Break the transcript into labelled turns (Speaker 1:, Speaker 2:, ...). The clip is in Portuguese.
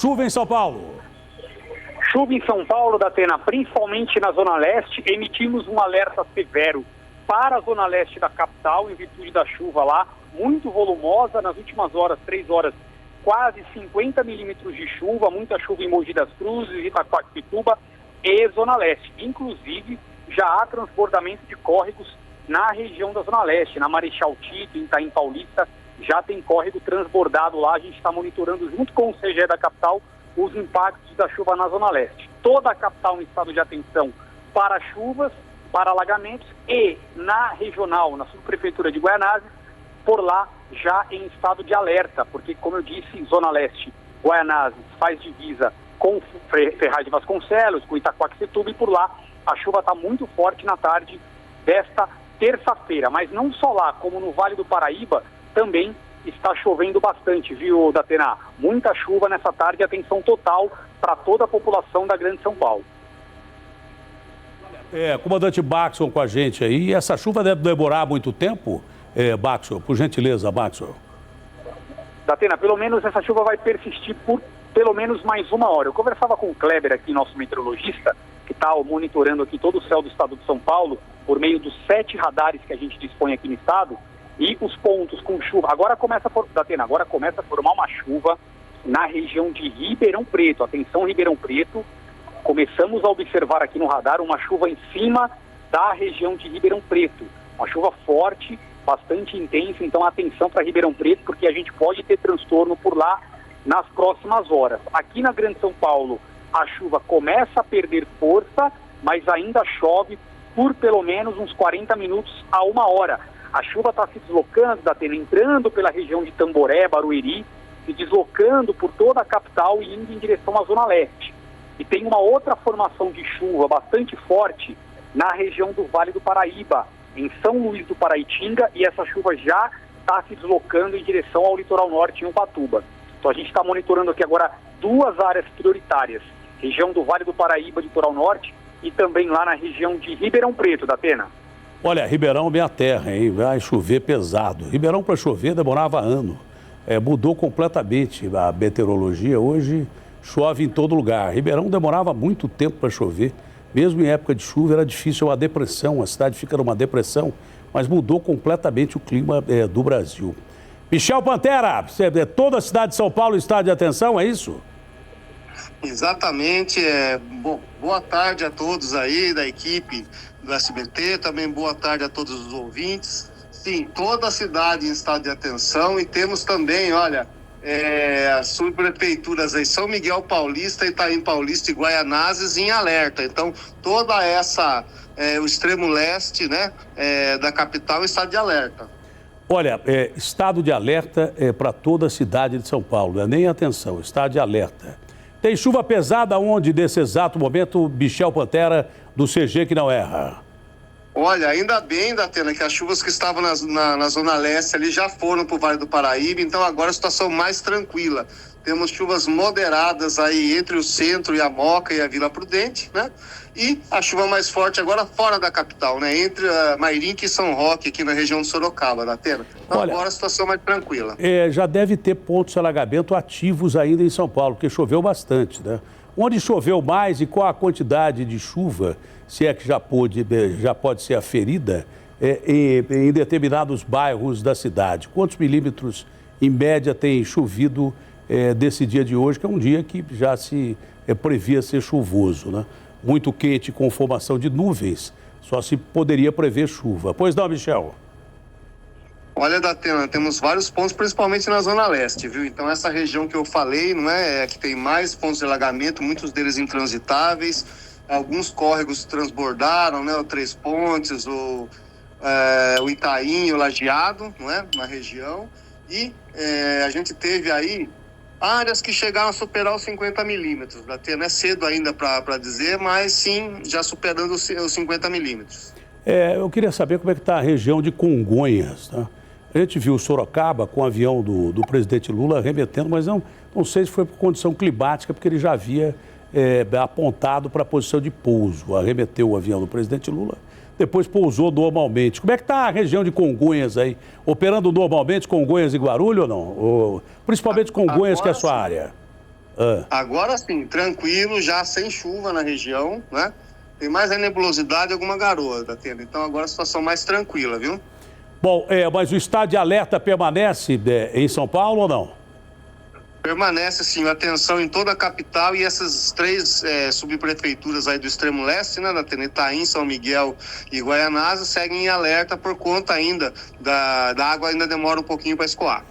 Speaker 1: Chuva em São Paulo.
Speaker 2: Chuva em São Paulo, Datena, principalmente na Zona Leste. Emitimos um alerta severo para a Zona Leste da capital, em virtude da chuva lá, muito volumosa. Nas últimas horas, 3 horas, quase 50 milímetros de chuva, muita chuva em Mogi das Cruzes, Itaquaquecetuba e Zona Leste. Inclusive, já há transbordamento de córregos na região da Zona Leste, na Marechal Tito, em Itaim Paulista, já tem córrego transbordado lá. A gente está monitorando junto com o CGE da capital os impactos da chuva na Zona Leste. Toda a capital em estado de atenção para chuvas, para alagamentos, e na regional, na subprefeitura de Guaianazes, por lá já em estado de alerta, porque, como eu disse, Zona Leste, Guaianazes faz divisa com Ferraz de Vasconcelos, com Itaquaquecetuba, e por lá a chuva está muito forte na tarde desta terça-feira. Mas não só lá, como no Vale do Paraíba, também está chovendo bastante, viu, Datena? Muita chuva nessa tarde, atenção total para toda a população da Grande São Paulo.
Speaker 1: Comandante Baxon com a gente aí. Essa chuva deve demorar muito tempo, Baxon? Por gentileza, Baxon.
Speaker 2: Datena, pelo menos essa chuva vai persistir por pelo menos mais 1 hora. Eu conversava com o Kleber aqui, nosso meteorologista, que está monitorando aqui todo o céu do estado de São Paulo, por meio dos 7 radares que a gente dispõe aqui no estado. E os pontos com chuva, agora começa a formar uma chuva na região de Ribeirão Preto. Atenção, Ribeirão Preto, começamos a observar aqui no radar uma chuva em cima da região de Ribeirão Preto. Uma chuva forte, bastante intensa, então atenção para Ribeirão Preto, porque a gente pode ter transtorno por lá nas próximas horas. Aqui na Grande São Paulo, a chuva começa a perder força, mas ainda chove por pelo menos uns 40 minutos a 1 hora. A chuva está se deslocando, entrando pela região de Tamboré, Barueri, se deslocando por toda a capital e indo em direção à Zona Leste. E tem uma outra formação de chuva bastante forte na região do Vale do Paraíba, em São Luís do Paraitinga, e essa chuva já está se deslocando em direção ao litoral norte, em Ubatuba. Então a gente está monitorando aqui agora 2 áreas prioritárias, região do Vale do Paraíba, litoral norte, e também lá na região de Ribeirão Preto, Datena.
Speaker 1: Olha, Ribeirão é minha terra, hein? Vai chover pesado. Ribeirão, para chover, demorava ano. Mudou completamente a meteorologia. Hoje chove em todo lugar. Ribeirão demorava muito tempo para chover. Mesmo em época de chuva era difícil, uma depressão. A cidade fica numa depressão, mas mudou completamente o clima do Brasil. Michel Pantera, toda a cidade de São Paulo está de atenção, é isso?
Speaker 3: Exatamente. Boa tarde a todos aí da equipe do SBT, também boa tarde a todos os ouvintes. Sim, toda a cidade em estado de atenção, e temos também, olha, as subprefeituras aí, São Miguel Paulista, Itaim Paulista e Guaianazes em alerta. Então, toda essa, o extremo leste, né, da capital está de alerta.
Speaker 1: Olha, estado de alerta para toda a cidade de São Paulo, não é nem atenção, estado de alerta. Tem chuva pesada onde, nesse exato momento, Michel Pantera, do CG que não erra?
Speaker 3: Olha, ainda bem, Datena, que as chuvas que estavam na Zona Leste ali já foram para o Vale do Paraíba, então agora a situação mais tranquila. Temos chuvas moderadas aí entre o centro e a Moca e a Vila Prudente, né? E a chuva mais forte agora fora da capital, né? Entre a Mairinque e São Roque, aqui na região de Sorocaba, Datena. Então agora a situação mais tranquila.
Speaker 1: Já deve ter pontos de alagamento ativos ainda em São Paulo, porque choveu bastante, né? Onde choveu mais e qual a quantidade de chuva, se é que já pode ser aferida, em determinados bairros da cidade? Quantos milímetros, em média, tem chovido desse dia de hoje, que é um dia que já se previa ser chuvoso, né? Muito quente, com formação de nuvens, só se poderia prever chuva. Pois não, Michel?
Speaker 3: Olha, Datena, temos vários pontos, principalmente na Zona Leste, viu? Então, essa região que eu falei, não é que tem mais pontos de alagamento, muitos deles intransitáveis. Alguns córregos transbordaram, né? O Três Pontes, o Itaim, o Lajeado, não é? Na região. E a gente teve aí áreas que chegaram a superar os 50 milímetros. Datena, é cedo ainda para dizer, mas sim, já superando os 50 milímetros.
Speaker 1: Eu queria saber como é que está a região de Congonhas, tá? A gente viu Sorocaba com o avião do presidente Lula arremetendo, mas não sei se foi por condição climática, porque ele já havia apontado para a posição de pouso. Arremeteu o avião do presidente Lula, depois pousou normalmente. Como é que está a região de Congonhas aí? Operando normalmente Congonhas e Guarulhos ou não? Principalmente Congonhas, que é a sua área.
Speaker 3: Agora sim, tranquilo, já sem chuva na região, né? Tem mais a nebulosidade e alguma garoa, Datena. Então agora a situação mais tranquila, viu?
Speaker 1: Bom, mas o estado de alerta permanece em São Paulo ou não?
Speaker 3: Permanece, sim, atenção em toda a capital e essas 3 subprefeituras aí do extremo leste, né, Datena, Itaim, São Miguel e Guaianazes, seguem em alerta por conta ainda da água ainda demora um pouquinho para escoar.